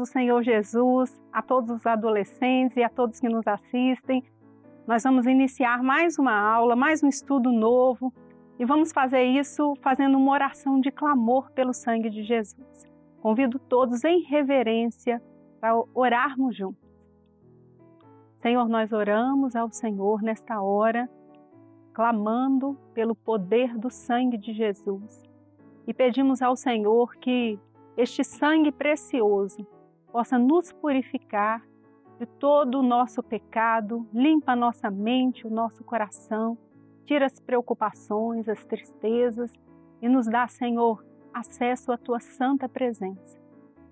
do Senhor Jesus, a todos os adolescentes e a todos que nos assistem. Nós vamos iniciar mais uma aula, mais um estudo novo e vamos fazer isso fazendo uma oração de clamor pelo sangue de Jesus. Convido todos em reverência para orarmos juntos. Senhor, nós oramos ao Senhor nesta hora, clamando pelo poder do sangue de Jesus e pedimos ao Senhor que este sangue precioso possa nos purificar de todo o nosso pecado, limpa a nossa mente, o nosso coração, tira as preocupações, as tristezas e nos dá, Senhor, acesso à Tua santa presença.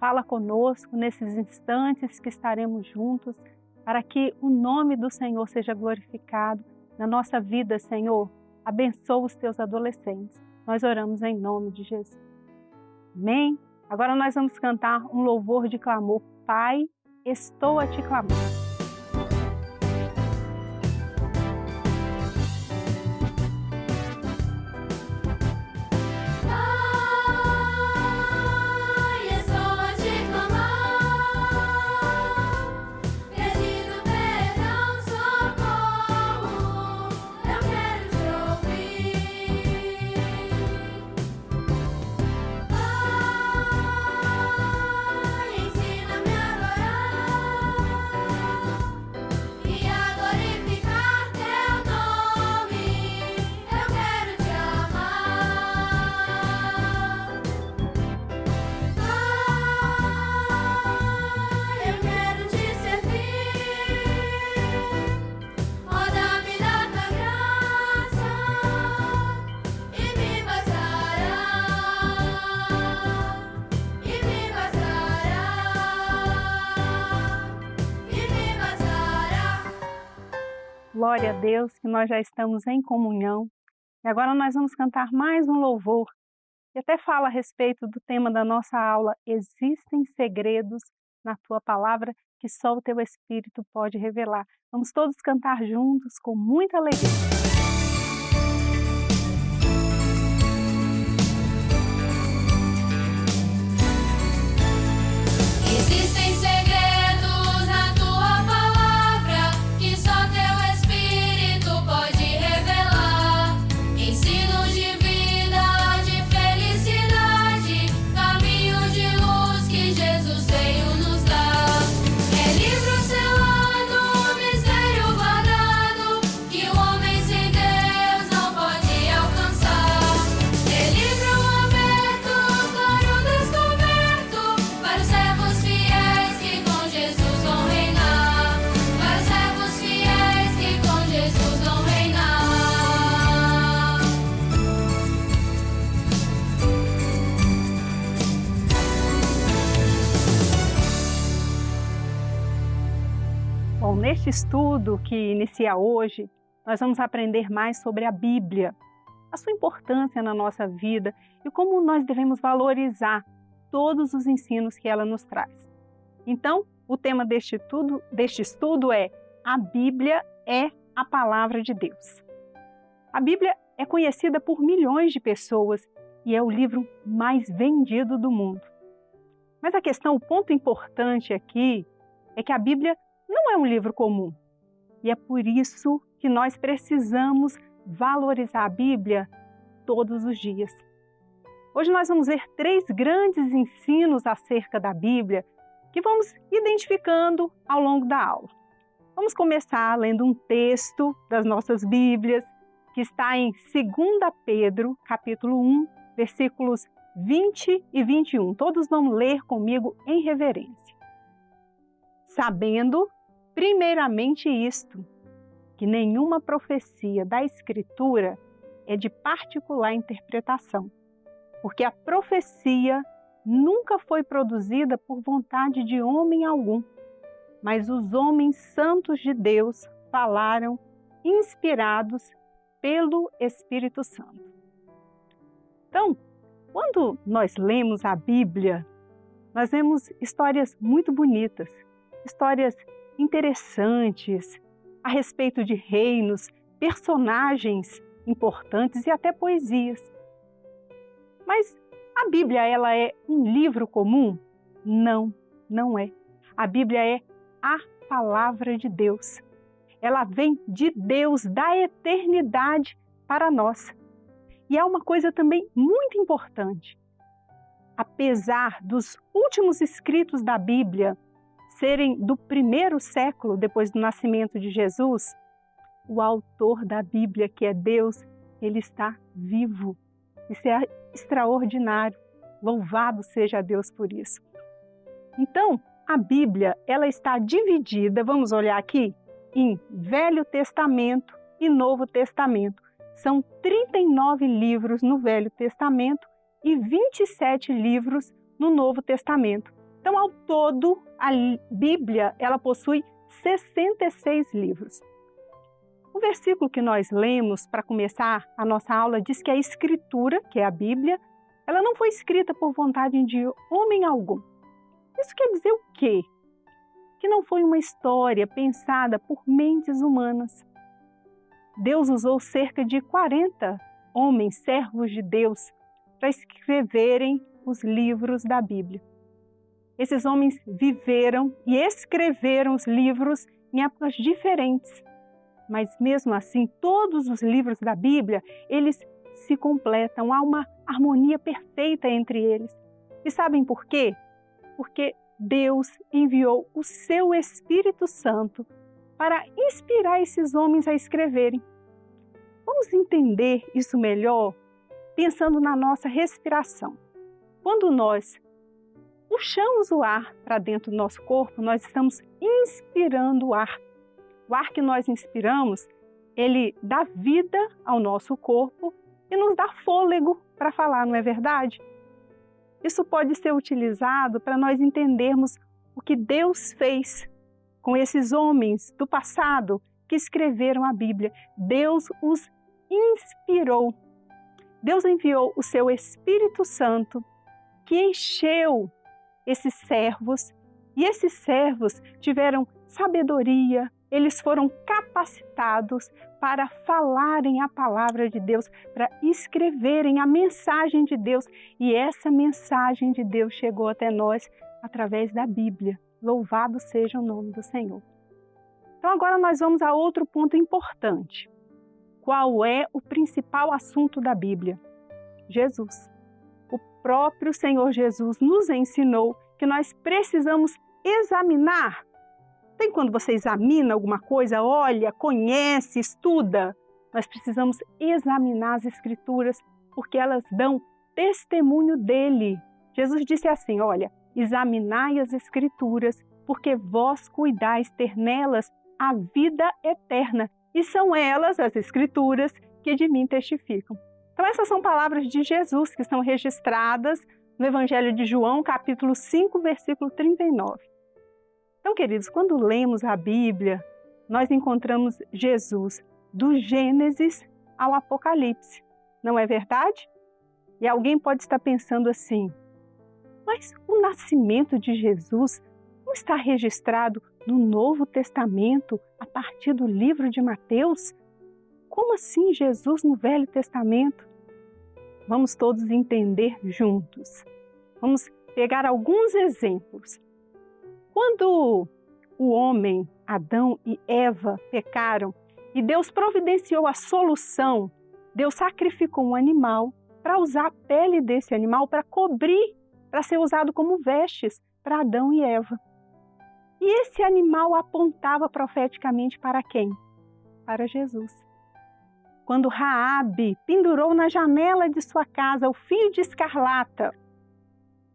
Fala conosco nesses instantes que estaremos juntos para que o nome do Senhor seja glorificado na nossa vida, Senhor. Abençoa os Teus adolescentes. Nós oramos em nome de Jesus. Amém? Agora nós vamos cantar um louvor de clamor. Pai, estou a te clamar. Glória a Deus, que nós já estamos em comunhão. E agora nós vamos cantar mais um louvor, que até fala a respeito do tema da nossa aula. Existem segredos na Tua palavra que só o Teu Espírito pode revelar. Vamos todos cantar juntos com muita alegria. Bom, neste estudo que inicia hoje, nós vamos aprender mais sobre a Bíblia, a sua importância na nossa vida e como nós devemos valorizar todos os ensinos que ela nos traz. Então, o tema deste estudo é: a Bíblia é a Palavra de Deus. A Bíblia é conhecida por milhões de pessoas e é o livro mais vendido do mundo. Mas a questão, o ponto importante aqui é que a Bíblia não é um livro comum. E é por isso que nós precisamos valorizar a Bíblia todos os dias. Hoje nós vamos ver 3 grandes ensinos acerca da Bíblia que vamos identificando ao longo da aula. Vamos começar lendo um texto das nossas Bíblias que está em 2 Pedro, capítulo 1, versículos 20 e 21. Todos vão ler comigo em reverência. Sabendo, primeiramente isto, que nenhuma profecia da Escritura é de particular interpretação, porque a profecia nunca foi produzida por vontade de homem algum, mas os homens santos de Deus falaram inspirados pelo Espírito Santo. Então, quando nós lemos a Bíblia, nós vemos histórias muito bonitas, histórias interessantes a respeito de reinos, personagens importantes e até poesias. Mas a Bíblia, ela é um livro comum? Não. Não é. A Bíblia é a palavra de Deus. Ela vem de Deus, da eternidade para nós. E há uma coisa também muito importante. Apesar dos últimos escritos da Bíblia serem do primeiro século depois do nascimento de Jesus, o autor da Bíblia, que é Deus, ele está vivo. Isso é extraordinário. Louvado seja Deus por isso. Então, a Bíblia, ela está dividida, vamos olhar aqui, em Velho Testamento e Novo Testamento. São 39 livros no Velho Testamento e 27 livros no Novo Testamento. Então, ao todo, a Bíblia, ela possui 66 livros. O versículo que nós lemos para começar a nossa aula diz que a Escritura, que é a Bíblia, ela não foi escrita por vontade de homem algum. Isso quer dizer o quê? Que não foi uma história pensada por mentes humanas. Deus usou cerca de 40 homens, servos de Deus, para escreverem os livros da Bíblia. Esses homens viveram e escreveram os livros em épocas diferentes. Mas mesmo assim, todos os livros da Bíblia, eles se completam, há uma harmonia perfeita entre eles. E sabem por quê? Porque Deus enviou o seu Espírito Santo para inspirar esses homens a escreverem. Vamos entender isso melhor pensando na nossa respiração. Quando nós puxamos o ar para dentro do nosso corpo, nós estamos inspirando o ar. O ar que nós inspiramos, ele dá vida ao nosso corpo e nos dá fôlego para falar, não é verdade? Isso pode ser utilizado para nós entendermos o que Deus fez com esses homens do passado que escreveram a Bíblia. Deus os inspirou. Deus enviou o seu Espírito Santo que encheu esses servos e esses servos tiveram sabedoria, eles foram capacitados para falarem a palavra de Deus, para escreverem a mensagem de Deus. E essa mensagem de Deus chegou até nós através da Bíblia. Louvado seja o nome do Senhor. Então agora nós vamos a outro ponto importante. Qual é o principal assunto da Bíblia? Jesus. O próprio Senhor Jesus nos ensinou que nós precisamos examinar. Tem quando você examina alguma coisa, olha, conhece, estuda? Nós precisamos examinar as Escrituras, porque elas dão testemunho dele. Jesus disse assim, olha, examinai as Escrituras, porque vós cuidais ter nelas a vida eterna. E são elas, as Escrituras, que de mim testificam. Então essas são palavras de Jesus que estão registradas no Evangelho de João, capítulo 5, versículo 39. Então, queridos, quando lemos a Bíblia, nós encontramos Jesus do Gênesis ao Apocalipse. Não é verdade? E alguém pode estar pensando assim, mas o nascimento de Jesus não está registrado no Novo Testamento a partir do livro de Mateus? Como assim Jesus no Velho Testamento? Vamos todos entender juntos. Vamos pegar alguns exemplos. Quando o homem, Adão e Eva, pecaram e Deus providenciou a solução, Deus sacrificou um animal para usar a pele desse animal para cobrir, para ser usado como vestes para Adão e Eva. E esse animal apontava profeticamente para quem? Para Jesus. Quando Raabe pendurou na janela de sua casa o fio de escarlata,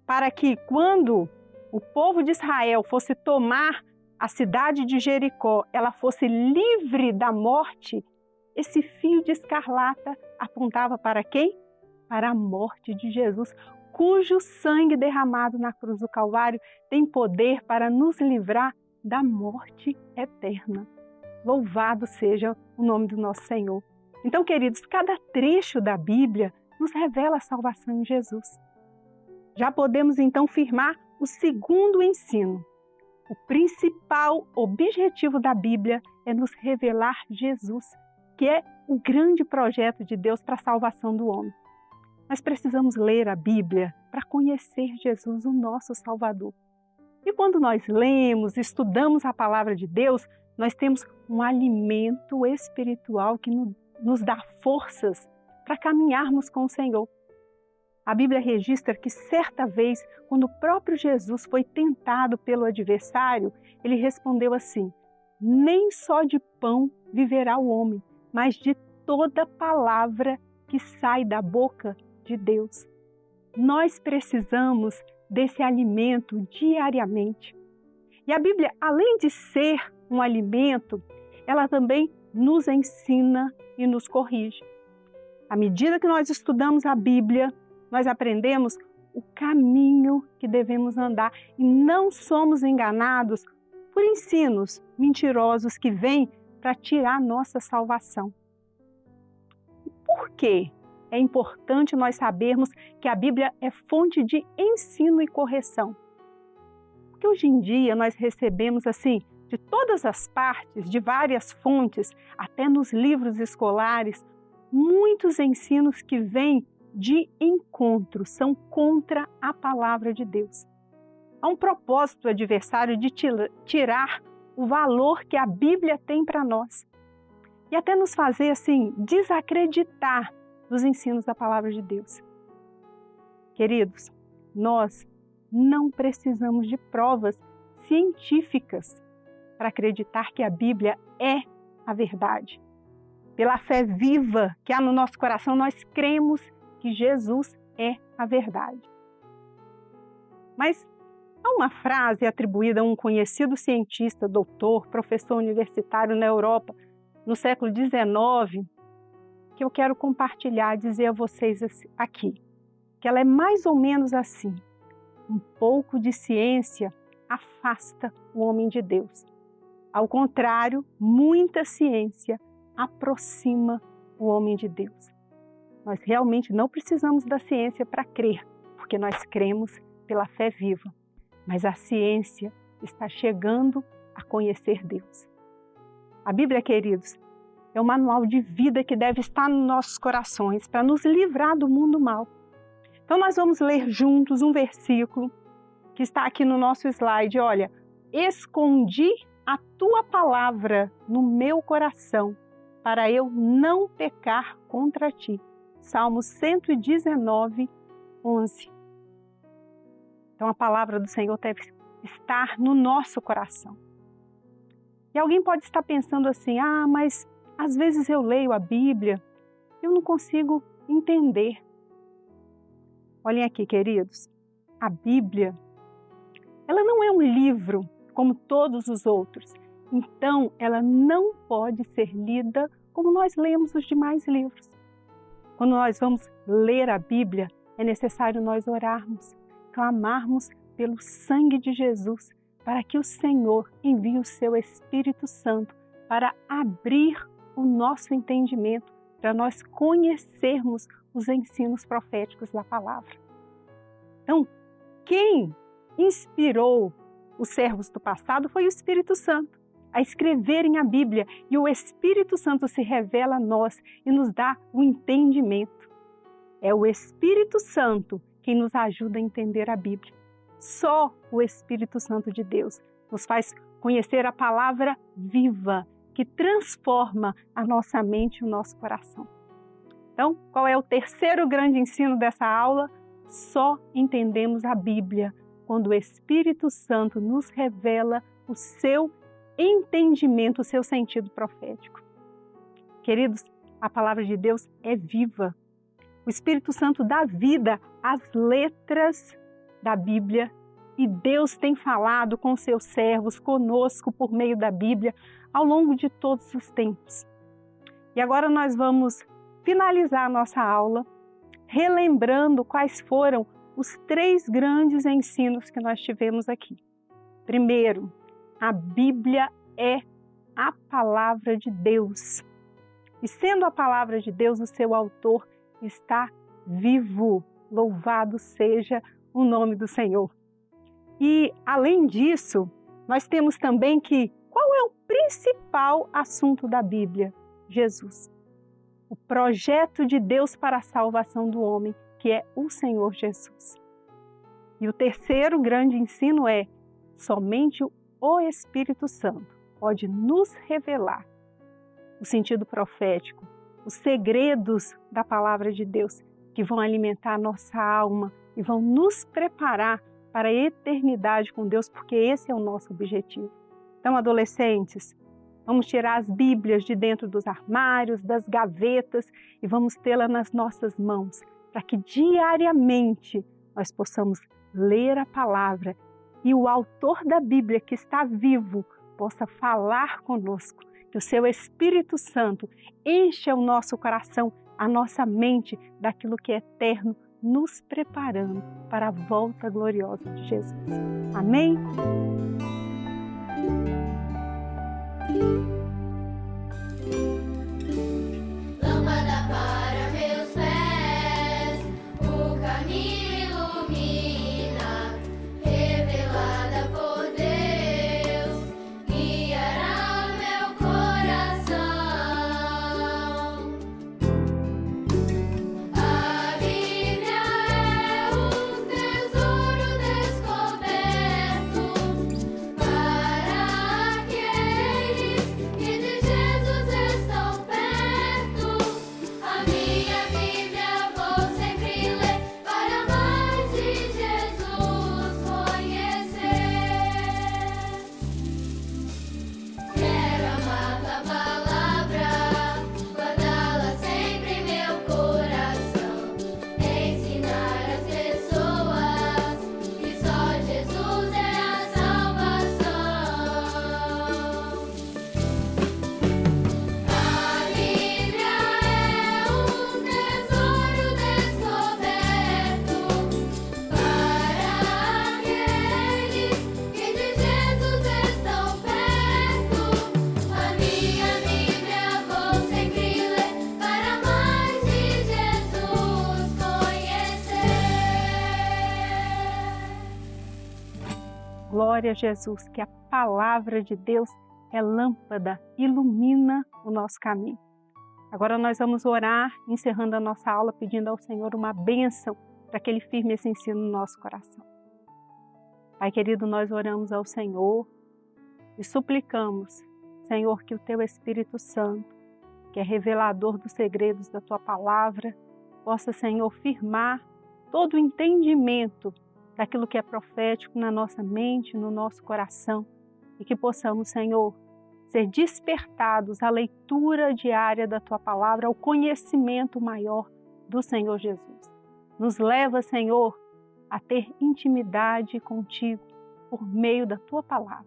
para que quando o povo de Israel fosse tomar a cidade de Jericó, ela fosse livre da morte, esse fio de escarlata apontava para quem? Para a morte de Jesus, cujo sangue derramado na cruz do Calvário tem poder para nos livrar da morte eterna. Louvado seja o nome do nosso Senhor. Então, queridos, cada trecho da Bíblia nos revela a salvação em Jesus. Já podemos então firmar o segundo ensino. O principal objetivo da Bíblia é nos revelar Jesus, que é o grande projeto de Deus para a salvação do homem. Nós precisamos ler a Bíblia para conhecer Jesus, o nosso Salvador. E quando nós lemos, estudamos a palavra de Deus, nós temos um alimento espiritual que nos dá forças para caminharmos com o Senhor. A Bíblia registra que certa vez, quando o próprio Jesus foi tentado pelo adversário, ele respondeu assim: nem só de pão viverá o homem, mas de toda palavra que sai da boca de Deus. Nós precisamos desse alimento diariamente. E a Bíblia, além de ser um alimento, ela também nos ensina e nos corrige. À medida que nós estudamos a Bíblia, nós aprendemos o caminho que devemos andar e não somos enganados por ensinos mentirosos que vêm para tirar nossa salvação. E por quê? É importante nós sabermos que a Bíblia é fonte de ensino e correção. Porque hoje em dia nós recebemos assim, de todas as partes, de várias fontes, até nos livros escolares, muitos ensinos que vêm de encontro, são contra a palavra de Deus. Há um propósito adversário de tirar o valor que a Bíblia tem para nós e até nos fazer assim desacreditar dos ensinos da palavra de Deus. Queridos, nós não precisamos de provas científicas para acreditar que a Bíblia é a verdade. Pela fé viva que há no nosso coração, nós cremos que Jesus é a verdade. Mas há uma frase atribuída a um conhecido cientista, doutor, professor universitário na Europa, no século XIX, que eu quero compartilhar, dizer a vocês aqui, que ela é mais ou menos assim: um pouco de ciência afasta o homem de Deus. Ao contrário, muita ciência aproxima o homem de Deus. Nós realmente não precisamos da ciência para crer, porque nós cremos pela fé viva. Mas a ciência está chegando a conhecer Deus. A Bíblia, queridos, é um manual de vida que deve estar nos nossos corações para nos livrar do mundo mal. Então nós vamos ler juntos um versículo que está aqui no nosso slide. Olha, escondi a tua palavra no meu coração para eu não pecar contra ti. Salmos 119, 11. Então a palavra do Senhor deve estar no nosso coração. E alguém pode estar pensando assim: mas às vezes eu leio a Bíblia, eu não consigo entender. Olhem aqui, queridos, a Bíblia, ela não é um livro como todos os outros. Então, ela não pode ser lida como nós lemos os demais livros. Quando nós vamos ler a Bíblia, é necessário nós orarmos, clamarmos pelo sangue de Jesus, para que o Senhor envie o seu Espírito Santo para abrir o nosso entendimento, para nós conhecermos os ensinos proféticos da palavra. Então, quem inspirou os servos do passado foi o Espírito Santo a escreverem a Bíblia, e o Espírito Santo se revela a nós e nos dá o entendimento. É o Espírito Santo quem nos ajuda a entender a Bíblia. Só o Espírito Santo de Deus nos faz conhecer a palavra viva, que transforma a nossa mente e o nosso coração. Então, qual é o terceiro grande ensino dessa aula? Só entendemos a Bíblia quando o Espírito Santo nos revela o seu entendimento, o seu sentido profético. Queridos, a palavra de Deus é viva. O Espírito Santo dá vida às letras da Bíblia e Deus tem falado com seus servos, conosco por meio da Bíblia, ao longo de todos os tempos. E agora nós vamos finalizar a nossa aula relembrando quais foram os 3 grandes ensinos que nós tivemos aqui. Primeiro, a Bíblia é a palavra de Deus. E sendo a palavra de Deus, o seu autor está vivo. Louvado seja o nome do Senhor. E, além disso, nós temos também que qual é o principal assunto da Bíblia? Jesus. O projeto de Deus para a salvação do homem, que é o Senhor Jesus. E o terceiro grande ensino é: Somente o Espírito Santo pode nos revelar o sentido profético, os segredos da palavra de Deus que vão alimentar a nossa alma e vão nos preparar para a eternidade com Deus, porque esse é o nosso objetivo. Então, adolescentes, vamos tirar as Bíblias de dentro dos armários, das gavetas e vamos tê-la nas nossas mãos, para que diariamente nós possamos ler a palavra e o autor da Bíblia, que está vivo, possa falar conosco, que o seu Espírito Santo encha o nosso coração, a nossa mente daquilo que é eterno, nos preparando para a volta gloriosa de Jesus. Amém? Lâmpada para meus pés, o caminho ilumina, revelada por Deus, guiará meu coração. A Bíblia é um tesouro descoberto para aqueles que de Jesus estão perto. A minha Bíblia vou sempre ler para mais de Jesus conhecer. Quero amar tua palavra, guardá-la sempre em meu coração, ensinar as pessoas que só Jesus é a salvação. A Bíblia é um tesouro descoberto para aqueles que de Jesus estão perto. A minha Bíblia vou sempre ler para mais de Jesus conhecer. Glória a Jesus, que a palavra de Deus é lâmpada, ilumina o nosso caminho. Agora nós vamos orar, encerrando a nossa aula, pedindo ao Senhor uma bênção para que Ele firme esse ensino no nosso coração. Pai querido, nós oramos ao Senhor e suplicamos, Senhor, que o Teu Espírito Santo, que é revelador dos segredos da Tua palavra, possa, Senhor, firmar todo o entendimento daquilo que é profético na nossa mente, no nosso coração, e que possamos, Senhor, ser despertados à leitura diária da Tua palavra, ao conhecimento maior do Senhor Jesus. Nos leva, Senhor, a ter intimidade contigo por meio da Tua palavra.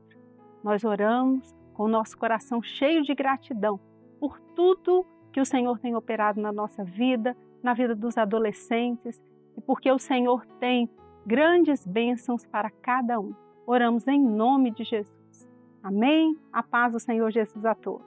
Nós oramos com o nosso coração cheio de gratidão por tudo que o Senhor tem operado na nossa vida, na vida dos adolescentes, e porque o Senhor tem grandes bênçãos para cada um. Oramos em nome de Jesus. Amém? A paz do Senhor Jesus a todos.